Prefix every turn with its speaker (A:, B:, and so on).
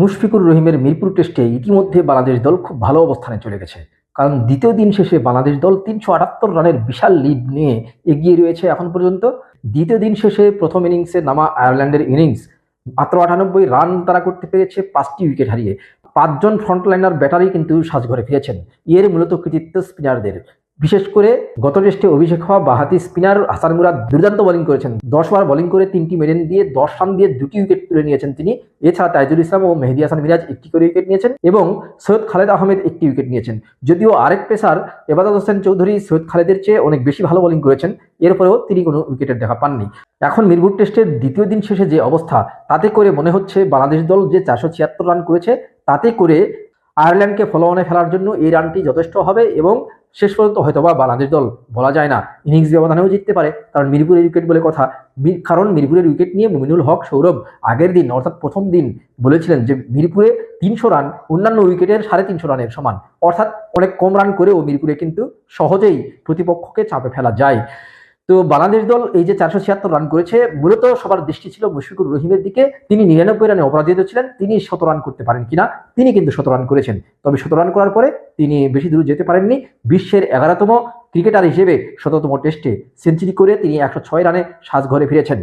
A: মুশফিকুর রহিমের মিরপুর টেস্টে ইতিমধ্যে বাংলাদেশ দল খুব ভালো অবস্থানে চলে গেছে। কারণ দ্বিতীয় দিন শেষে বাংলাদেশ দল ৩৭৮ রানের বিশাল লিড নিয়ে এগিয়ে রয়েছে এখন পর্যন্ত। দ্বিতীয় দিন শেষে প্রথম ইনিংসে নামা আয়ারল্যান্ডের ইনিংস মাত্র ৯৮ রান তারা করতে পেরেছে ৫টি উইকেট হারিয়ে। ৫ জন ফ্রন্টলাইনার ব্যাটারি কিন্তু সাজঘরে ফিরেছেন। এর মূলত কৃতিত্ব স্পিনারদের। বিশেষ করে গত টেস্টে অভিষেক হওয়া বাঁহাতি স্পিনার হাসান মুরাদ দুর্দান্ত বোলিং করেছেন। ১০ ওভার বোলিং করে ৩টি মেডেন দিয়ে ১০ রান দিয়ে ২টি উইকেট তুলে নিয়েছেন তিনি। এছাড়া তাইজুল ইসলাম ও মেহেদী হাসান মিরাজ ১টি করে উইকেট নিয়েছেন এবং সৈয়দ খালেদ আহমেদ ১টি উইকেট নিয়েছেন। যদিও আরেক পেসার এবাদত হোসেন চৌধুরী সৈয়দ খালেদের চেয়ে অনেক বেশি ভালো বোলিং করেছেন, এরপরেও তিনি কোনো উইকেটের দেখা পাননি। এখন মিরপুর টেস্টের দ্বিতীয় দিন শেষে যে অবস্থা, তাতে করে মনে হচ্ছে বাংলাদেশ দল যে ৪৭৬ রান করেছে, তাতে করে আয়ারল্যান্ডকে ফলো অনে ফেলার জন্য এই রানটি যথেষ্ট হবে এবং শেষ পর্যন্ত হয়তোবা বাংলাদেশ দল বলা যায় না ইনিংস ব্যবধানেও জিততে পারে। কারণ মিরপুরের উইকেট বলে কথা। কারণ মিরপুরের উইকেট নিয়ে মুমিনুল হক সৌরভ আগের দিন অর্থাৎ প্রথম দিন বলেছিলেন যে মিরপুরে ৩০০ রান অন্যান্য উইকেটের ৩৫০ রানের সমান, অর্থাৎ অনেক কম রান করেও মিরপুরে কিন্তু সহজেই প্রতিপক্ষকে চাপে ফেলা যায়। তো বাংলাদেশ দল এই যে ৪৭৬ রান করেছে, মূলত সবার দৃষ্টি ছিল মুশফিকুর রহিমের দিকে। তিনি ৯৯ রানে অপরাজিত ছিলেন, তিনি ১৭ রান করতে পারেন কিনা। তিনি কিন্তু ১৭ রান করেছেন, তবে ১৭ রান করার পরে তিনি বেশি দূর যেতে পারেননি। বিশ্বের ১১তম ক্রিকেটার হিসেবে ১৭তম টেস্টে সেঞ্চুরি করে তিনি ১০৬ রানে সাজঘরে ফিরেছেন।